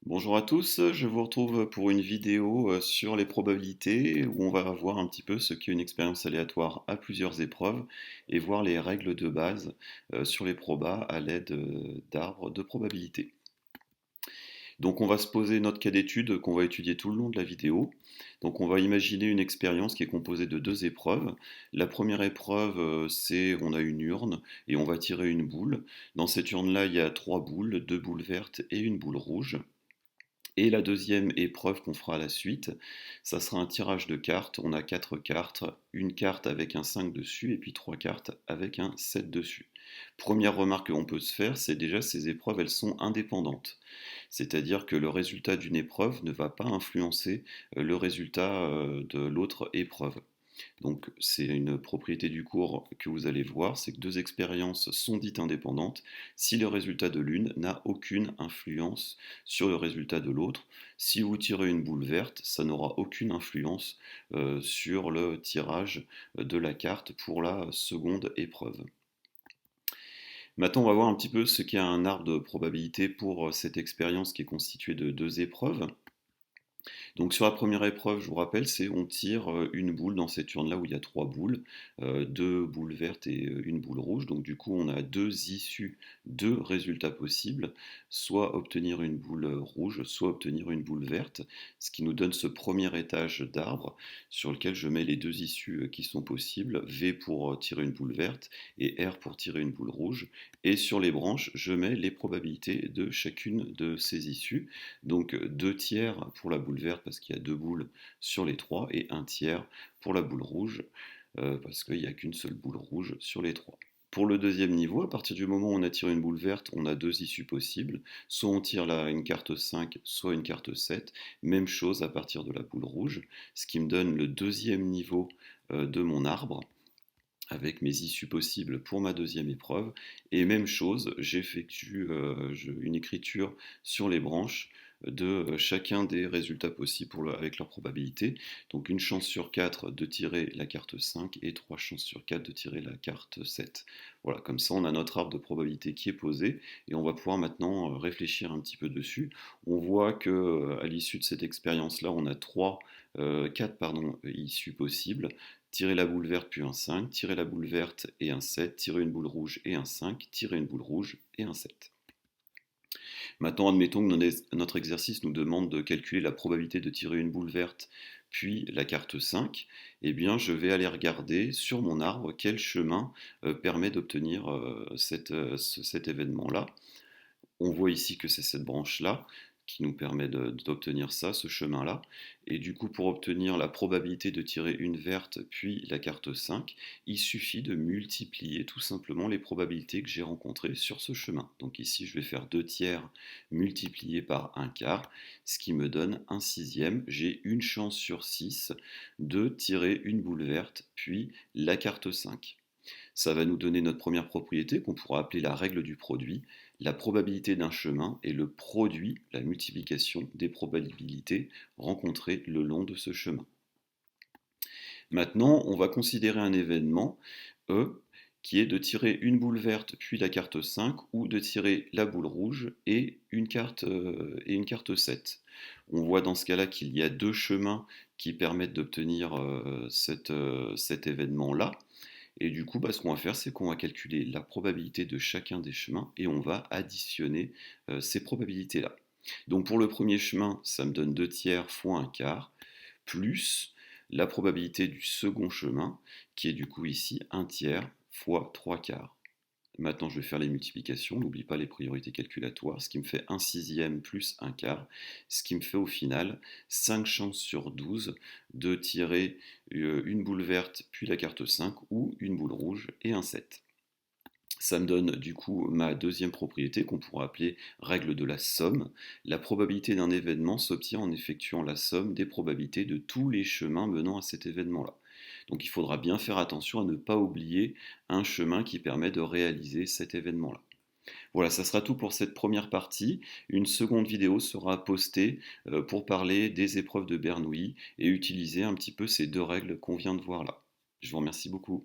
Bonjour à tous, je vous retrouve pour une vidéo sur les probabilités où on va voir un petit peu ce qu'est une expérience aléatoire à plusieurs épreuves et voir les règles de base sur les probas à l'aide d'arbres de probabilité. Donc on va se poser notre cas d'étude qu'on va étudier tout le long de la vidéo. Donc on va imaginer une expérience qui est composée de deux épreuves. La première épreuve, c'est on a une urne et on va tirer une boule. Dans cette urne-là, il y a trois boules, deux boules vertes et une boule rouge. Et la deuxième épreuve qu'on fera à la suite, ça sera un tirage de cartes. On a quatre cartes, une carte avec un 5 dessus et puis trois cartes avec un 7 dessus. Première remarque qu'on peut se faire, c'est déjà ces épreuves, elles sont indépendantes. C'est-à-dire que le résultat d'une épreuve ne va pas influencer le résultat de l'autre épreuve. Donc c'est une propriété du cours que vous allez voir, c'est que deux expériences sont dites indépendantes si le résultat de l'une n'a aucune influence sur le résultat de l'autre. Si vous tirez une boule verte, ça n'aura aucune influence sur le tirage de la carte pour la seconde épreuve. Maintenant, on va voir un petit peu ce qu'est un arbre de probabilité pour cette expérience qui est constituée de deux épreuves. Donc sur la première épreuve, je vous rappelle, c'est on tire une boule dans cette urne-là où il y a trois boules, deux boules vertes et une boule rouge. Donc du coup, on a deux issues, deux résultats possibles, soit obtenir une boule rouge, soit obtenir une boule verte, ce qui nous donne ce premier étage d'arbre sur lequel je mets les deux issues qui sont possibles, V pour tirer une boule verte et R pour tirer une boule rouge. Et sur les branches, je mets les probabilités de chacune de ces issues. Donc 2 tiers pour la boule verte parce qu'il y a deux boules sur les trois et un tiers pour la boule rouge parce qu'il n'y a qu'une seule boule rouge sur les trois. Pour le deuxième niveau, à partir du moment où on a tiré une boule verte, on a deux issues possibles. Soit on tire une carte 5, soit une carte 7. Même chose à partir de la boule rouge, ce qui me donne le deuxième niveau de mon arbre avec mes issues possibles pour ma deuxième épreuve. Et même chose, j'effectue une écriture sur les branches de chacun des résultats possibles avec leur probabilité. Donc une chance sur 4 de tirer la carte 5 et 3 chances sur 4 de tirer la carte 7. Voilà, comme ça on a notre arbre de probabilité qui est posé et on va pouvoir maintenant réfléchir un petit peu dessus. On voit que à l'issue de cette expérience-là, on a 4 issues possibles. Tirer la boule verte puis un 5, tirer la boule verte et un 7, tirer une boule rouge et un 5, tirer une boule rouge et un 7. Maintenant, admettons que notre exercice nous demande de calculer la probabilité de tirer une boule verte puis la carte 5. Eh bien, je vais aller regarder sur mon arbre quel chemin permet d'obtenir cet événement-là. On voit ici que c'est cette branche-là qui nous permet d'obtenir ça, ce chemin-là. Et du coup, pour obtenir la probabilité de tirer une verte puis la carte 5, il suffit de multiplier tout simplement les probabilités que j'ai rencontrées sur ce chemin. Donc ici, je vais faire 2 tiers multiplié par un quart, ce qui me donne un sixième. J'ai une chance sur 6 de tirer une boule verte puis la carte 5. Ça va nous donner notre première propriété qu'on pourra appeler la règle du produit. La probabilité d'un chemin est le produit, la multiplication des probabilités rencontrées le long de ce chemin. Maintenant, on va considérer un événement, E, qui est de tirer une boule verte puis la carte 5 ou de tirer la boule rouge et une carte 7. On voit dans ce cas-là qu'il y a deux chemins qui permettent d'obtenir cet événement-là. Et du coup, ce qu'on va faire, c'est qu'on va calculer la probabilité de chacun des chemins et on va additionner ces probabilités-là. Donc pour le premier chemin, ça me donne 2 tiers fois un quart, plus la probabilité du second chemin, qui est du coup ici un tiers fois 3 quarts. Maintenant, je vais faire les multiplications. N'oublie pas les priorités calculatoires, ce qui me fait un sixième plus un quart, ce qui me fait au final 5 chances sur 12 de tirer une boule verte puis la carte 5 ou une boule rouge et un 7. Ça me donne du coup ma deuxième propriété qu'on pourra appeler règle de la somme. La probabilité d'un événement s'obtient en effectuant la somme des probabilités de tous les chemins menant à cet événement-là. Donc il faudra bien faire attention à ne pas oublier un chemin qui permet de réaliser cet événement-là. Voilà, ça sera tout pour cette première partie. Une seconde vidéo sera postée pour parler des épreuves de Bernoulli et utiliser un petit peu ces deux règles qu'on vient de voir là. Je vous remercie beaucoup.